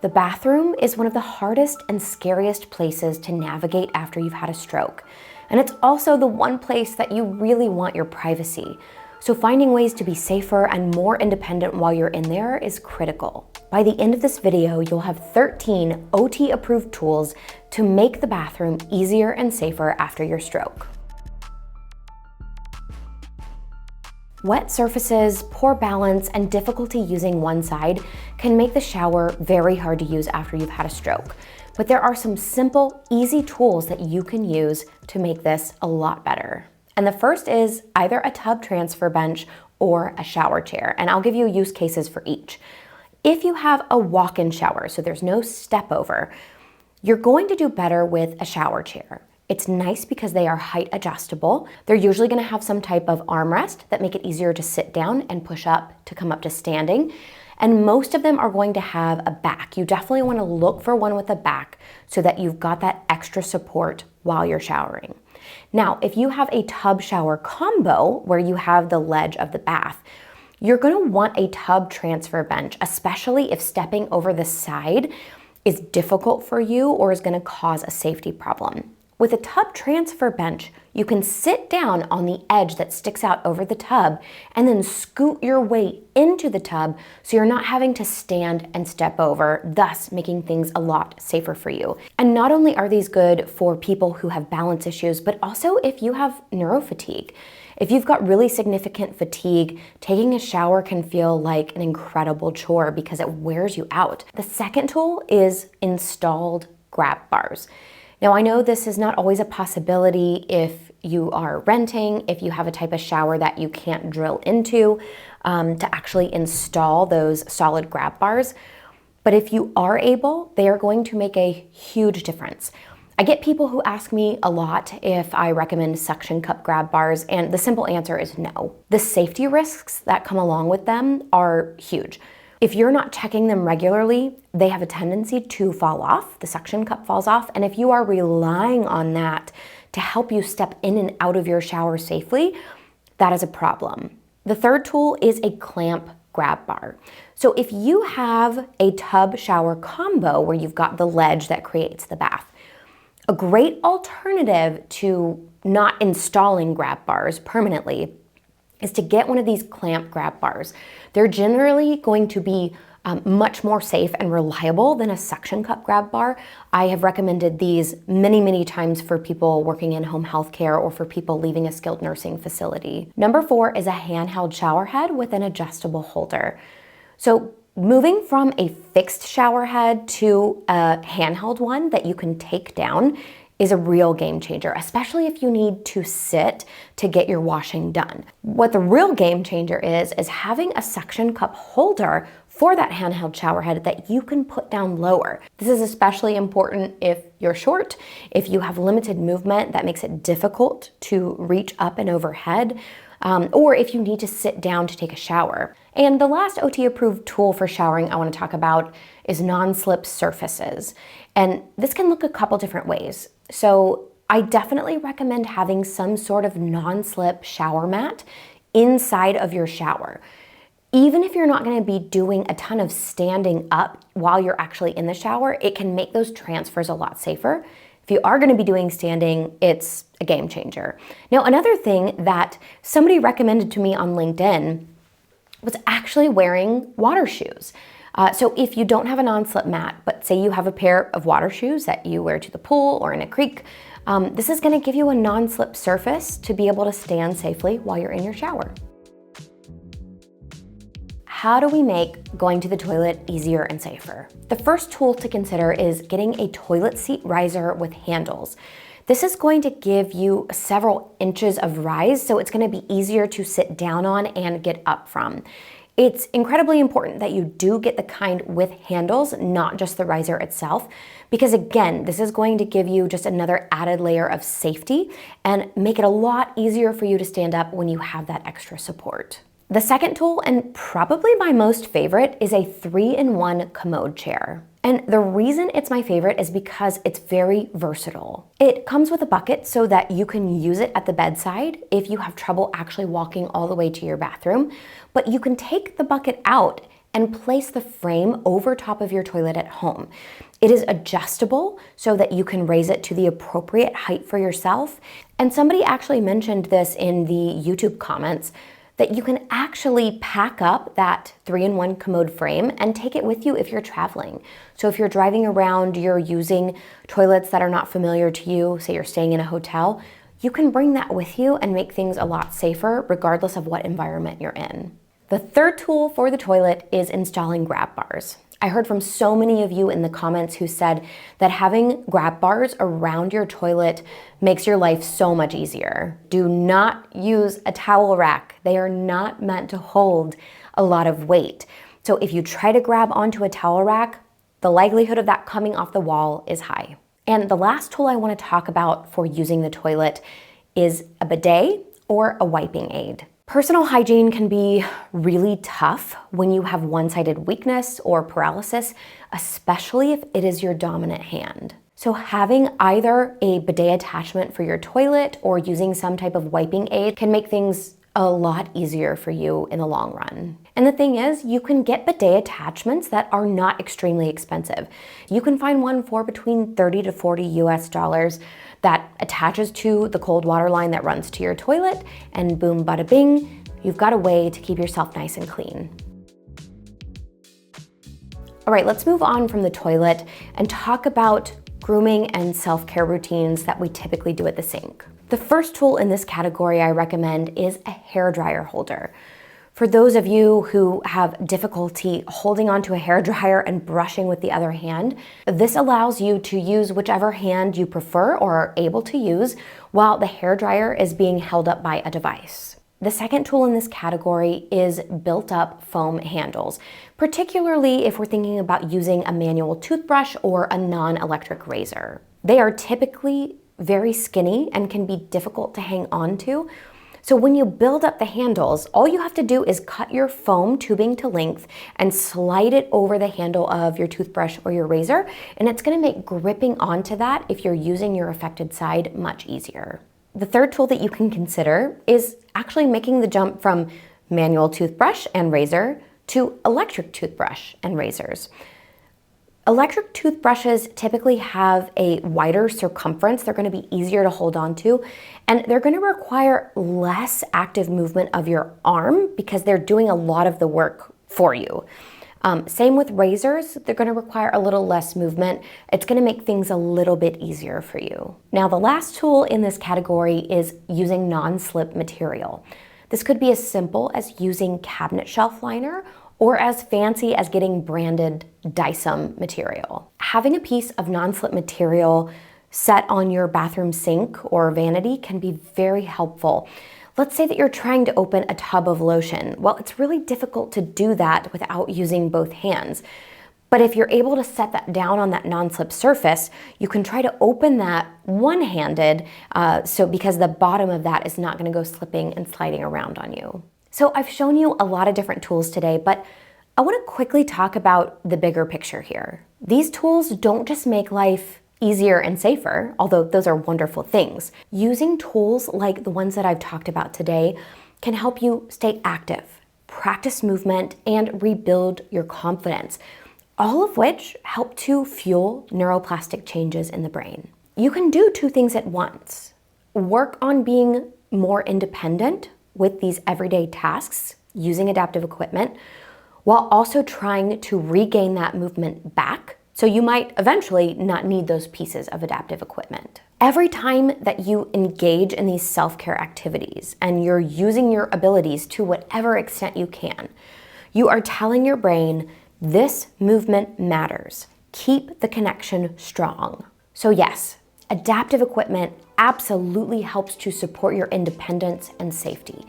The bathroom is one of the hardest and scariest places to navigate after you've had a stroke. And it's also the one place that you really want your privacy. So finding ways to be safer and more independent while you're in there is critical. By the end of this video, you'll have 13 OT-approved tools to make the bathroom easier and safer after your stroke. Wet surfaces, poor balance, and difficulty using one side can make the shower very hard to use after you've had a stroke. But there are some simple, easy tools that you can use to make this a lot better. And the first is either a tub transfer bench or a shower chair, and I'll give you use cases for each. If you have a walk-in shower, so there's no step over, you're going to do better with a shower chair. It's nice because they are height adjustable. They're usually gonna have some type of armrest that make it easier to sit down and push up to come up to standing. And most of them are going to have a back. You definitely wanna look for one with a back so that you've got that extra support while you're showering. Now, if you have a tub shower combo where you have the ledge of the bath, you're gonna want a tub transfer bench, especially if stepping over the side is difficult for you or is gonna cause a safety problem. With a tub transfer bench, you can sit down on the edge that sticks out over the tub and then scoot your way into the tub so you're not having to stand and step over, thus making things a lot safer for you. And not only are these good for people who have balance issues, but also if you have neurofatigue. If you've got really significant fatigue, taking a shower can feel like an incredible chore because it wears you out. The second tool is installed grab bars. Now, I know this is not always a possibility if you are renting, if you have a type of shower that you can't drill into to actually install those solid grab bars. But if you are able, they are going to make a huge difference. I get people who ask me a lot if I recommend suction cup grab bars, and the simple answer is no. The safety risks that come along with them are huge. If you're not checking them regularly, they have a tendency to fall off. The suction cup falls off. And if you are relying on that to help you step in and out of your shower safely, that is a problem. The third tool is a clamp grab bar. So if you have a tub shower combo where you've got the ledge that creates the bath, a great alternative to not installing grab bars permanently is to get one of these clamp grab bars. They're generally going to be much more safe and reliable than a suction cup grab bar. I have recommended these many, many times for people working in home health care or for people leaving a skilled nursing facility. Number 4 is a handheld shower head with an adjustable holder. So moving from a fixed shower head to a handheld one that you can take down is a real game changer, especially if you need to sit to get your washing done. What the real game changer is having a suction cup holder for that handheld shower head that you can put down lower. This is especially important if you're short, if you have limited movement that makes it difficult to reach up and overhead, or if you need to sit down to take a shower. And the last OT-approved tool for showering I want to talk about is non-slip surfaces. And this can look a couple different ways. So I definitely recommend having some sort of non-slip shower mat inside of your shower. Even if you're not going to be doing a ton of standing up while you're actually in the shower, it can make those transfers a lot safer. If you are going to be doing standing, it's a game changer. Now, another thing that somebody recommended to me on LinkedIn was actually wearing water shoes. So if you don't have a non-slip mat, but say you have a pair of water shoes that you wear to the pool or in a creek, this is going to give you a non-slip surface to be able to stand safely while you're in your shower. How do we make going to the toilet easier and safer? The first tool to consider is getting a toilet seat riser with handles. This is going to give you several inches of rise, so it's going to be easier to sit down on and get up from. It's incredibly important that you do get the kind with handles, not just the riser itself, because again, this is going to give you just another added layer of safety and make it a lot easier for you to stand up when you have that extra support. The second tool, and probably my most favorite, is a 3-in-1 commode chair. And the reason it's my favorite is because it's very versatile. It comes with a bucket so that you can use it at the bedside if you have trouble actually walking all the way to your bathroom, but you can take the bucket out and place the frame over top of your toilet at home. It is adjustable so that you can raise it to the appropriate height for yourself. And somebody actually mentioned this in the YouTube comments, that you can actually pack up that 3-in-1 commode frame and take it with you if you're traveling. So if you're driving around, you're using toilets that are not familiar to you, say you're staying in a hotel, you can bring that with you and make things a lot safer regardless of what environment you're in. The third tool for the toilet is installing grab bars. I heard from so many of you in the comments who said that having grab bars around your toilet makes your life so much easier. Do not use a towel rack. They are not meant to hold a lot of weight. So if you try to grab onto a towel rack, the likelihood of that coming off the wall is high. And the last tool I want to talk about for using the toilet is a bidet or a wiping aid. Personal hygiene can be really tough when you have one-sided weakness or paralysis, especially if it is your dominant hand. So having either a bidet attachment for your toilet or using some type of wiping aid can make things a lot easier for you in the long run. And the thing is, you can get bidet attachments that are not extremely expensive. You can find one for between $30 to $40 US that attaches to the cold water line that runs to your toilet, and boom, bada bing, you've got a way to keep yourself nice and clean. All right, let's move on from the toilet and talk about grooming and self-care routines that we typically do at the sink. The first tool in this category I recommend is a hairdryer holder. For those of you who have difficulty holding onto a hairdryer and brushing with the other hand, this allows you to use whichever hand you prefer or are able to use while the hairdryer is being held up by a device. The second tool in this category is built-up foam handles, particularly if we're thinking about using a manual toothbrush or a non-electric razor. They are typically very skinny and can be difficult to hang on to. So when you build up the handles, all you have to do is cut your foam tubing to length and slide it over the handle of your toothbrush or your razor, and it's gonna make gripping onto that if you're using your affected side much easier. The third tool that you can consider is actually making the jump from manual toothbrush and razor to electric toothbrush and razors. Electric toothbrushes typically have a wider circumference. They're going to be easier to hold on to, and they're going to require less active movement of your arm because they're doing a lot of the work for you. Same with razors. They're going to require a little less movement. It's going to make things a little bit easier for you. Now, the last tool in this category is using non-slip material. This could be as simple as using cabinet shelf liner or as fancy as getting branded Dyson material. Having a piece of non-slip material set on your bathroom sink or vanity can be very helpful. Let's say that you're trying to open a tub of lotion. Well, it's really difficult to do that without using both hands. But if you're able to set that down on that non-slip surface, you can try to open that one-handed, because the bottom of that is not gonna go slipping and sliding around on you. So I've shown you a lot of different tools today, but I want to quickly talk about the bigger picture here. These tools don't just make life easier and safer, although those are wonderful things. Using tools like the ones that I've talked about today can help you stay active, practice movement, and rebuild your confidence, all of which help to fuel neuroplastic changes in the brain. You can do two things at once. Work on being more independent with these everyday tasks using adaptive equipment, while also trying to regain that movement back. So you might eventually not need those pieces of adaptive equipment. Every time that you engage in these self-care activities and you're using your abilities to whatever extent you can, you are telling your brain, this movement matters. Keep the connection strong. So yes, adaptive equipment absolutely helps to support your independence and safety.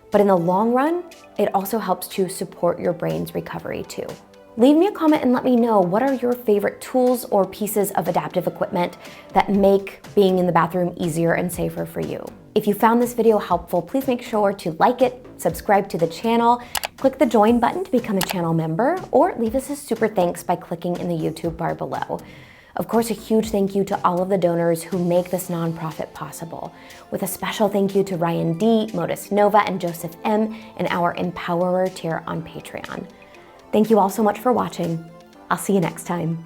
But in the long run, it also helps to support your brain's recovery too. Leave me a comment and let me know, what are your favorite tools or pieces of adaptive equipment that make being in the bathroom easier and safer for you? If you found this video helpful, please make sure to like it, subscribe to the channel, click the join button to become a channel member, or leave us a super thanks by clicking in the YouTube bar below. Of course, a huge thank you to all of the donors who make this nonprofit possible, with a special thank you to Ryan D, Modus Nova, and Joseph M in our Empowerer tier on Patreon. Thank you all so much for watching. I'll see you next time.